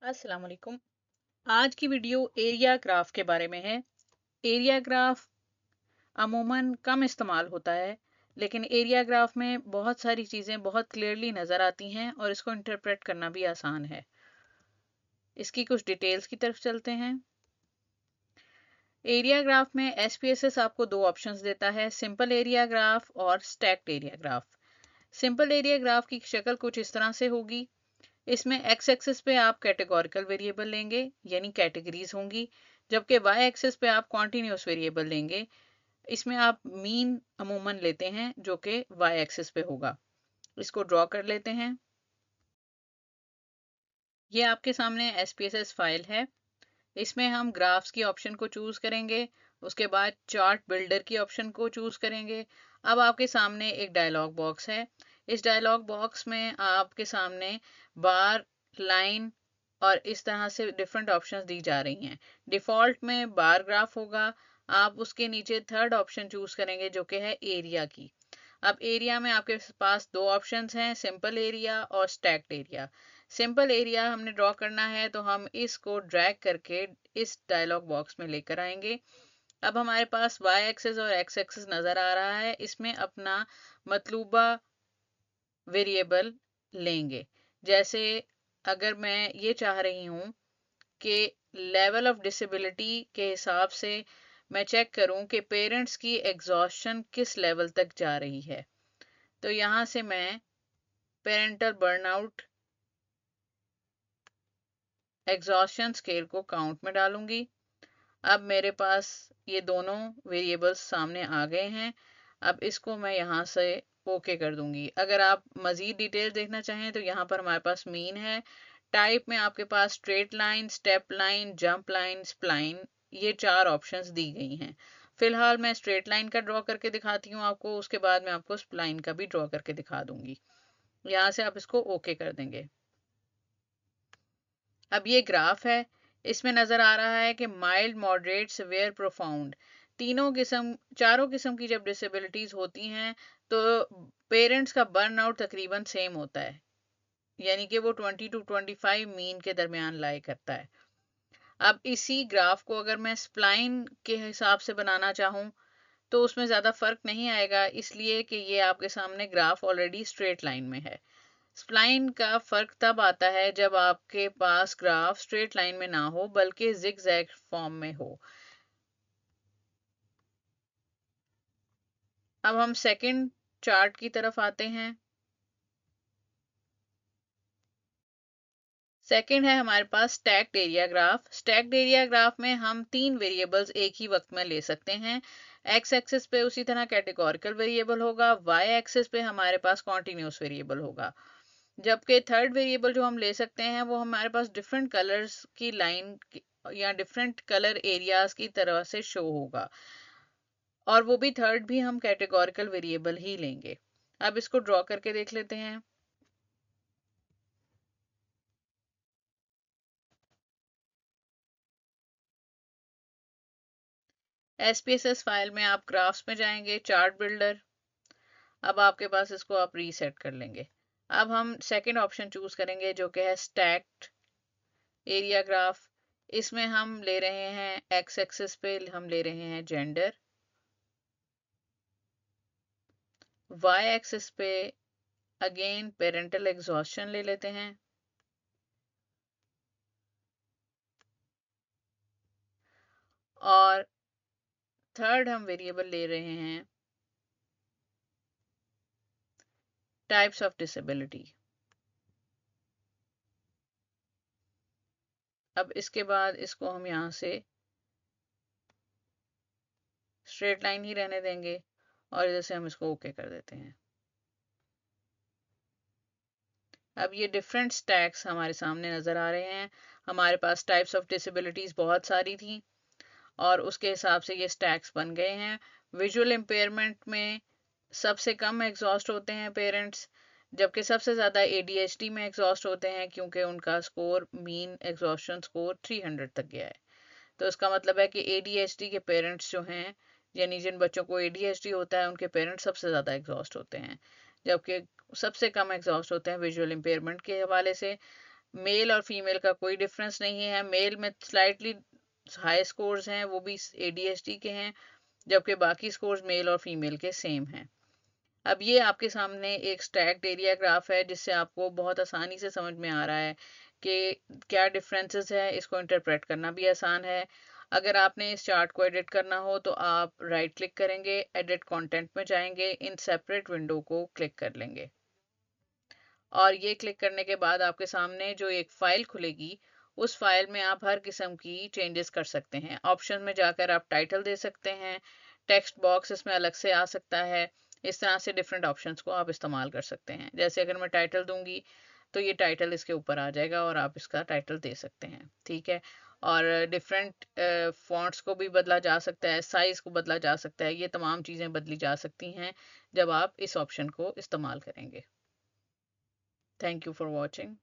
अस्सलाम वालेकुम। आज की वीडियो एरिया ग्राफ के बारे में है। एरिया ग्राफ अमूमन कम इस्तेमाल होता है, लेकिन एरिया ग्राफ में बहुत सारी चीज़ें बहुत क्लियरली नज़र आती हैं और इसको इंटरप्रेट करना भी आसान है। इसकी कुछ डिटेल्स की तरफ चलते हैं। एरिया ग्राफ में एसपीएसएस आपको दो ऑप्शंस देता है, सिंपल एरिया ग्राफ और stacked area graph. Simple area graph की शक्ल कुछ इस तरह से होगी। इसमें एक्स एक्सिस पे आप कैटेगोरिकल वेरिएबल लेंगे, यानी कैटेगरीज होंगी, जबकि वाई एक्सिस पे आप कॉन्टिन्यूस वेरिएबल लेंगे। इसमें आप मीन अमूमन लेते हैं जो कि वाई एक्सिस पे होगा। इसको ड्रॉ कर लेते हैं। ये आपके सामने एसपीएसएस फाइल है। इसमें हम ग्राफ्स की ऑप्शन को चूज करेंगे, उसके बाद चार्ट बिल्डर की ऑप्शन को चूज करेंगे। अब आपके सामने एक डायलॉग बॉक्स है। इस डायलॉग बॉक्स में आपके सामने बार, लाइन और इस तरह से डिफरेंट ऑप्शंस दी जा रही हैं। डिफॉल्ट में बार ग्राफ होगा। आप उसके नीचे थर्ड ऑप्शन चूज करेंगे जो कि है एरिया की। अब एरिया में आपके पास दो ऑप्शंस हैं, सिंपल एरिया और स्टैक्ड एरिया। सिंपल एरिया हमने ड्रॉ करना है तो हम इसको ड्रैग करके इस डायलॉग बॉक्स में लेकर आएंगे। अब हमारे पास वाई एक्सिस और एक्स एक्सिस नजर आ रहा है। इसमें अपना मतलूबा वेरिएबल लेंगे। जैसे अगर मैं ये चाह रही हूँ कि लेवल ऑफ डिसेबिलिटी के हिसाब से मैं चेक करूं कि पेरेंट्स की एग्जॉस्शन किस लेवल तक जा रही है, तो यहां से मैं पेरेंटल बर्नआउट एग्जॉस्शन स्केल को काउंट में डालूंगी। अब मेरे पास ये दोनों वेरिएबल्स सामने आ गए हैं। अब इसको मैं यहाँ से ओके कर दूंगी। अगर आप मजीद डिटेल देखना चाहें तो यहाँ पर हमारे पास मीन है। टाइप में आपके पास straight line, step line, jump line, spline, ये चार ऑप्शंस दी गई हैं। फिलहाल मैं स्ट्रेट लाइन का ड्रॉ करके दिखाती हूँ आपको, उसके बाद मैं आपको स्प्लाइन का भी ड्रॉ करके दिखा दूंगी। यहाँ से आप इसको ओके कर देंगे। अब ये ग्राफ है। इसमें नजर आ रहा है कि माइल्ड, मॉडरेट, सिवियर, प्रोफाउंड, चारों किस्म की जब डिसेबिलिटीज होती हैं तो पेरेंट्स का बर्नआउट तकरीबन सेम होता है, यानी कि वो 20 to 25 मीन के दरमियान लाई करता है। अब इसी ग्राफ को अगर मैं स्प्लाइन के हिसाब से बनाना चाहूँ तो उसमें ज़्यादा फर्क नहीं आएगा, इसलिए कि ये आपके सामने ग्राफ ऑलरेडी स्ट्रेट लाइन में है। स्प्लाइन का फर्क तब आता है जब आपके पास ग्राफ स्ट्रेट लाइन में ना हो बल्कि जिगजैग फॉर्म में हो। अब हम सेकंड चार्ट की तरफ आते हैं। सेकंड है हमारे पास stacked area graph. Stacked area graph में हम तीन वेरिएबल्स एक ही वक्त में ले सकते हैं। एक्स एक्सिस पे उसी तरह कैटेगोरिकल वेरिएबल होगा, वाई एक्सिस पे हमारे पास कॉन्टिन्यूस वेरिएबल होगा। जबकि थर्ड वेरिएबल जो हम ले सकते हैं वो हमारे पास डिफरेंट कलर्स की लाइन या डिफरेंट कलर एरियाज की तरह से शो होगा, और वो भी थर्ड भी हम कैटेगोरिकल वेरिएबल ही लेंगे। अब इसको ड्रॉ करके देख लेते हैं। एसपीएसएस फाइल में आप ग्राफ्स में जाएंगे, चार्ट बिल्डर। अब आपके पास इसको आप रीसेट कर लेंगे। अब हम सेकंड ऑप्शन चूज करेंगे जो कि है स्टैक्ड एरिया ग्राफ। इसमें हम ले रहे हैं एक्स एक्सिस पे हम ले रहे हैं जेंडर, वाई एक्सिस पे अगेन पेरेंटल एग्जॉशन ले लेते हैं, और थर्ड हम वेरिएबल ले रहे हैं टाइप्स ऑफ डिसेबिलिटी। अब इसके बाद इसको हम यहाँ से स्ट्रेट लाइन ही रहने देंगे और इधर से हम इसको ओके कर देते हैं। अब ये डिफरेंट स्टैक्स हमारे सामने नजर आ रहे हैं। हमारे पास टाइप्स ऑफ डिसेबिलिटीज बहुत सारी थी और उसके हिसाब से ये स्टैक्स बन गए हैं। विजुअल इम्पेयरमेंट में सबसे कम एग्जॉस्ट होते हैं पेरेंट्स, जबकि सबसे ज़्यादा एडीएचडी में एग्जॉस्ट होते हैं क्योंकि उनका स्कोर, मीन एग्जॉस्शन स्कोर 300 तक गया है। तो इसका मतलब है कि एडीएचडी के पेरेंट्स जो हैं, यानी जिन बच्चों को एडीएचडी होता है उनके पेरेंट्स सबसे ज़्यादा एग्जॉस्ट होते हैं, जबकि सबसे कम एग्जॉस्ट होते हैं विजुअल इम्पेयरमेंट के हवाले से। मेल और फीमेल का कोई डिफरेंस नहीं है। मेल में स्लाइटली हाई स्कोर्स हैं, वो भी ADHD के हैं, जबकि बाकी स्कोर्स मेल और फीमेल के सेम हैं। अब ये आपके सामने एक स्टैक्ड एरिया ग्राफ है, जिससे आपको बहुत आसानी से समझ में आ रहा है कि क्या डिफरेंसेस है। इसको इंटरप्रेट करना भी आसान है। अगर आपने इस चार्ट को एडिट करना हो तो आप राइट क्लिक करेंगे, एडिट कंटेंट में जाएंगे, इन सेपरेट विंडो को क्लिक कर लेंगे और ये क्लिक करने के बाद आपके सामने जो एक फाइल खुलेगी, उस फाइल में आप हर किस्म की चेंजेस कर सकते हैं। ऑप्शन में जाकर आप टाइटल दे सकते हैं, टेक्स्ट बॉक्स इसमें अलग से आ सकता है। इस तरह से डिफरेंट ऑप्शंस को आप इस्तेमाल कर सकते हैं। जैसे अगर मैं टाइटल दूंगी तो ये टाइटल इसके ऊपर आ जाएगा और आप इसका टाइटल दे सकते हैं। ठीक है। और डिफरेंट फॉन्ट्स को भी बदला जा सकता है, साइज को बदला जा सकता है। ये तमाम चीज़ें बदली जा सकती हैं जब आप इस ऑप्शन को इस्तेमाल करेंगे। Thank you for watching.